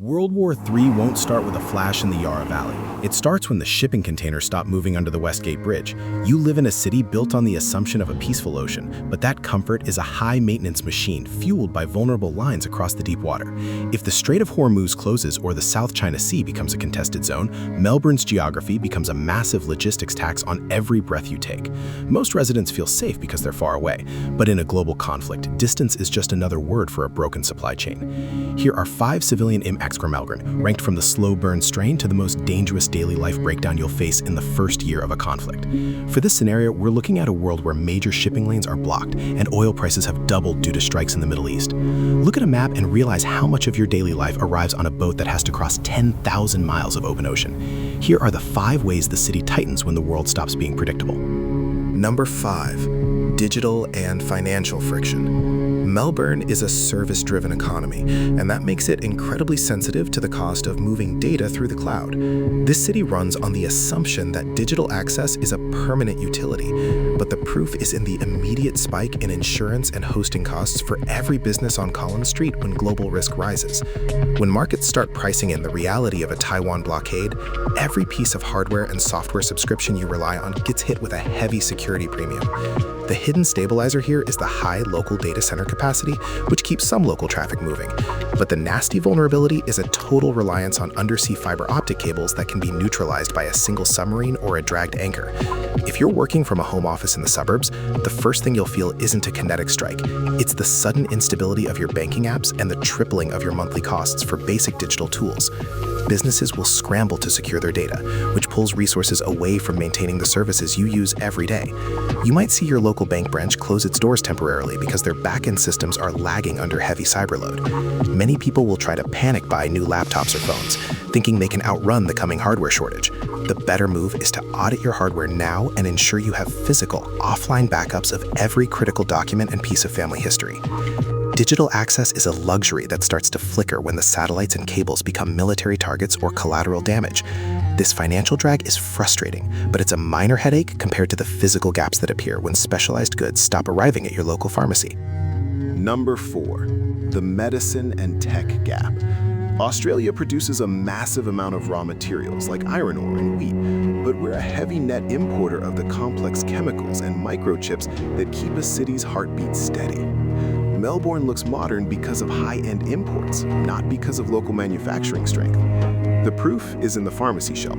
World War III won't start with a flash in the Yarra Valley. It starts when the shipping containers stop moving under the Westgate Bridge. You live in a city built on the assumption of a peaceful ocean, but that comfort is a high-maintenance machine fueled by vulnerable lines across the deep water. If the Strait of Hormuz closes or the South China Sea becomes a contested zone, Melbourne's geography becomes a massive logistics tax on every breath you take. Most residents feel safe because they're far away, but in a global conflict, distance is just another word for a broken supply chain. Here are 5 civilian impacts for Melbourne, ranked from the slow burn strain to the most dangerous daily life breakdown you'll face in the first year of a conflict. For this scenario, we're looking at a world where major shipping lanes are blocked and oil prices have doubled due to strikes in the Middle East. Look at a map and realize how much of your daily life arrives on a boat that has to cross 10,000 miles of open ocean. Here are the 5 ways the city tightens when the world stops being predictable. Number 5. Digital and financial friction. Melbourne is a service-driven economy, and that makes it incredibly sensitive to the cost of moving data through the cloud. This city runs on the assumption that digital access is a permanent utility, but the proof is in the immediate spike in insurance and hosting costs for every business on Collins Street when global risk rises. When markets start pricing in the reality of a Taiwan blockade, every piece of hardware and software subscription you rely on gets hit with a heavy security premium. The hidden stabilizer here is the high local data center capacity, which keeps some local traffic moving. But the nasty vulnerability is a total reliance on undersea fiber optic cables that can be neutralized by a single submarine or a dragged anchor. If you're working from a home office in the suburbs, the first thing you'll feel isn't a kinetic strike. It's the sudden instability of your banking apps and the tripling of your monthly costs for basic digital tools. Businesses will scramble to secure their data, which pulls resources away from maintaining the services you use every day. You might see your local bank branch close its doors temporarily because their back-end systems are lagging under heavy cyber load. Many people will try to panic buy new laptops or phones, thinking they can outrun the coming hardware shortage. The better move is to audit your hardware now and ensure you have physical, offline backups of every critical document and piece of family history. Digital access is a luxury that starts to flicker when the satellites and cables become military targets or collateral damage. This financial drag is frustrating, but it's a minor headache compared to the physical gaps that appear when specialized goods stop arriving at your local pharmacy. Number 4. The medicine and tech gap. Australia produces a massive amount of raw materials like iron ore and wheat, but we're a heavy net importer of the complex chemicals and microchips that keep a city's heartbeat steady. Melbourne looks modern because of high-end imports, not because of local manufacturing strength. The proof is in the pharmacy shelf.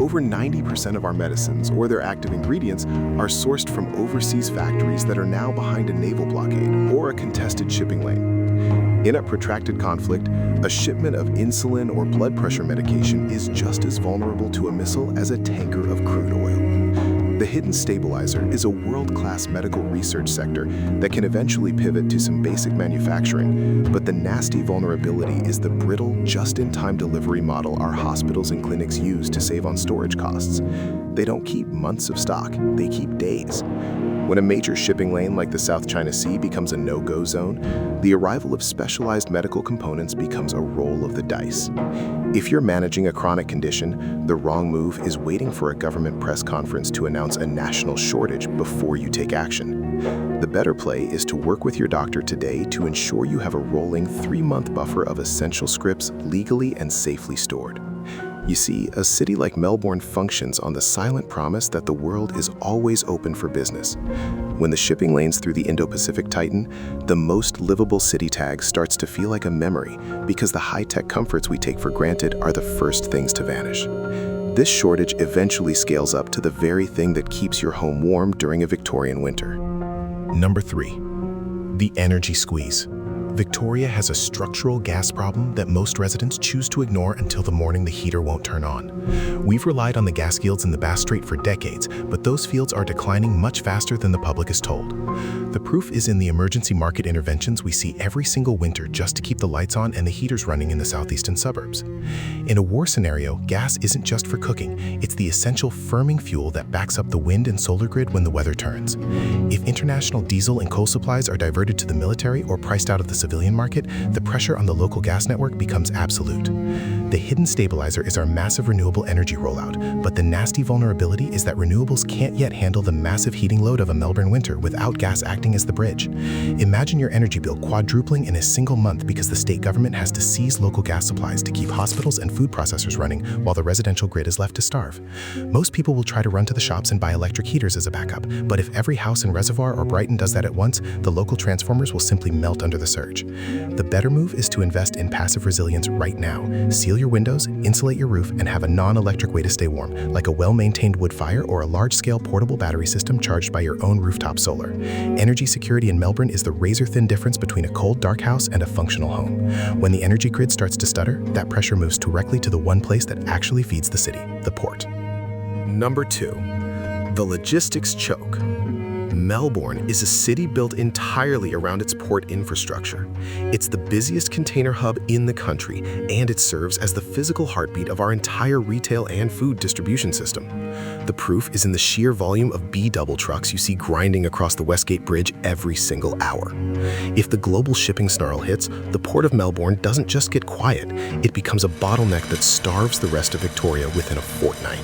Over 90% of our medicines or their active ingredients are sourced from overseas factories that are now behind a naval blockade or a contested shipping lane. In a protracted conflict, a shipment of insulin or blood pressure medication is just as vulnerable to a missile as a tanker of crude oil. The hidden stabilizer is a world-class medical research sector that can eventually pivot to some basic manufacturing, but the nasty vulnerability is the brittle, just-in-time delivery model our hospitals and clinics use to save on storage costs. They don't keep months of stock, they keep days. When a major shipping lane like the South China Sea becomes a no-go zone, the arrival of specialized medical components becomes a roll of the dice. If you're managing a chronic condition, the wrong move is waiting for a government press conference to announce a national shortage before you take action. The better play is to work with your doctor today to ensure you have a rolling 3-month buffer of essential scripts legally and safely stored. You see, a city like Melbourne functions on the silent promise that the world is always open for business. When the shipping lanes through the Indo-Pacific tighten, the most livable city tag starts to feel like a memory because the high-tech comforts we take for granted are the first things to vanish. This shortage eventually scales up to the very thing that keeps your home warm during a Victorian winter. Number 3. The energy squeeze. Victoria has a structural gas problem that most residents choose to ignore until the morning the heater won't turn on. We've relied on the gas fields in the Bass Strait for decades, but those fields are declining much faster than the public is told. The proof is in the emergency market interventions we see every single winter just to keep the lights on and the heaters running in the southeastern suburbs. In a war scenario, gas isn't just for cooking, it's the essential firming fuel that backs up the wind and solar grid when the weather turns. If international diesel and coal supplies are diverted to the military or priced out of the civilian market, the pressure on the local gas network becomes absolute. The hidden stabilizer is our massive renewable energy rollout, but the nasty vulnerability is that renewables can't yet handle the massive heating load of a Melbourne winter without gas acting as the bridge. Imagine your energy bill quadrupling in a single month because the state government has to seize local gas supplies to keep hospitals and food processors running while the residential grid is left to starve. Most people will try to run to the shops and buy electric heaters as a backup, but if every house in Reservoir or Brighton does that at once, the local transformers will simply melt under the surge. The better move is to invest in passive resilience right now. Seal your windows, insulate your roof, and have a non-electric way to stay warm, like a well-maintained wood fire or a large-scale portable battery system charged by your own rooftop solar. Energy security in Melbourne is the razor-thin difference between a cold, dark house and a functional home. When the energy grid starts to stutter, that pressure moves directly to the one place that actually feeds the city, the port. Number 2. The logistics choke. Melbourne is a city built entirely around its port infrastructure. It's the busiest container hub in the country, and it serves as the physical heartbeat of our entire retail and food distribution system. The proof is in the sheer volume of B-double trucks you see grinding across the Westgate Bridge every single hour. If the global shipping snarl hits, the Port of Melbourne doesn't just get quiet, it becomes a bottleneck that starves the rest of Victoria within a fortnight.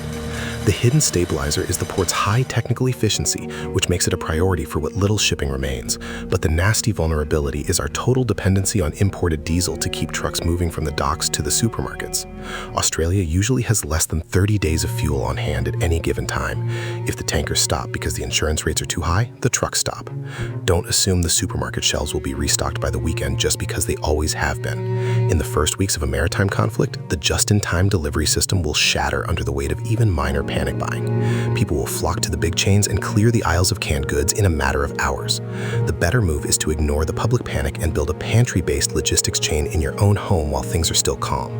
The hidden stabilizer is the port's high technical efficiency, which makes it a priority for what little shipping remains. But the nasty vulnerability is our total dependency on imported diesel to keep trucks moving from the docks to the supermarkets. Australia usually has less than 30 days of fuel on hand at any given time. If the tankers stop because the insurance rates are too high, the trucks stop. Don't assume the supermarket shelves will be restocked by the weekend just because they always have been. In the first weeks of a maritime conflict, the just-in-time delivery system will shatter under the weight of even minor panic buying. People will flock to the big chains and clear the aisles of canned goods in a matter of hours. The better move is to ignore the public panic and build a pantry-based logistics chain in your own home while things are still calm.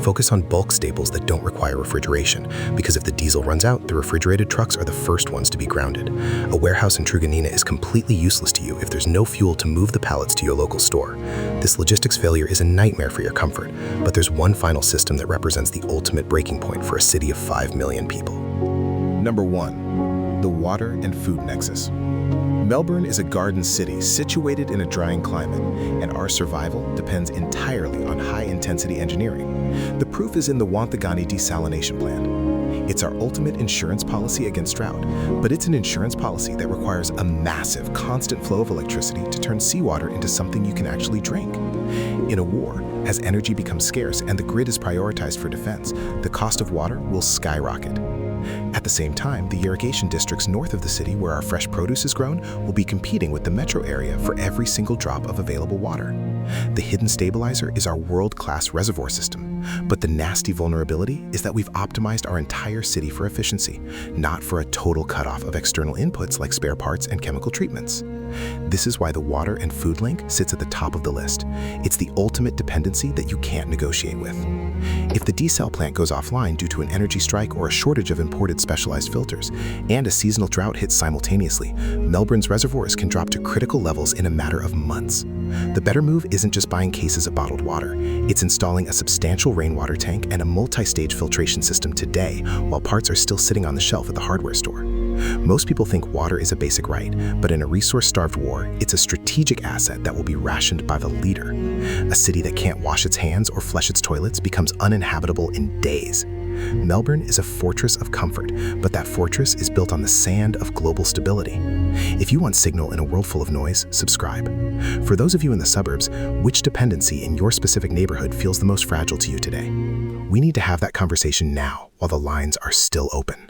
Focus on bulk staples that don't require refrigeration, because if the diesel runs out, the refrigerated trucks are the first ones to be grounded. A warehouse in Truganina is completely useless to you if there's no fuel to move the pallets to your local store. This logistics failure is a nightmare for your comfort, but there's one final system that represents the ultimate breaking point for a city of 5 million people. Number 1. The water and food nexus. Melbourne is a garden city situated in a drying climate, and our survival depends entirely on high-intensity engineering. The proof is in the Wonthaggi Desalination Plant. It's our ultimate insurance policy against drought, but it's an insurance policy that requires a massive, constant flow of electricity to turn seawater into something you can actually drink. In a war, as energy becomes scarce and the grid is prioritized for defense, the cost of water will skyrocket. At the same time, the irrigation districts north of the city where our fresh produce is grown will be competing with the metro area for every single drop of available water. The hidden stabilizer is our world-class reservoir system, but the nasty vulnerability is that we've optimized our entire city for efficiency, not for a total cutoff of external inputs like spare parts and chemical treatments. This is why the water and food link sits at the top of the list. It's the ultimate dependency that you can't negotiate with. If the desal plant goes offline due to an energy strike or a shortage of imported specialized filters, and a seasonal drought hits simultaneously, Melbourne's reservoirs can drop to critical levels in a matter of months. The better move isn't just buying cases of bottled water. It's installing a substantial rainwater tank and a multi-stage filtration system today, while parts are still sitting on the shelf at the hardware store. Most people think water is a basic right, but in a resource-starved war, it's a strategic asset that will be rationed by the leader. A city that can't wash its hands or flush its toilets becomes uninhabitable in days. Melbourne is a fortress of comfort, but that fortress is built on the sand of global stability. If you want signal in a world full of noise, subscribe. For those of you in the suburbs, which dependency in your specific neighborhood feels the most fragile to you today? We need to have that conversation now while the lines are still open.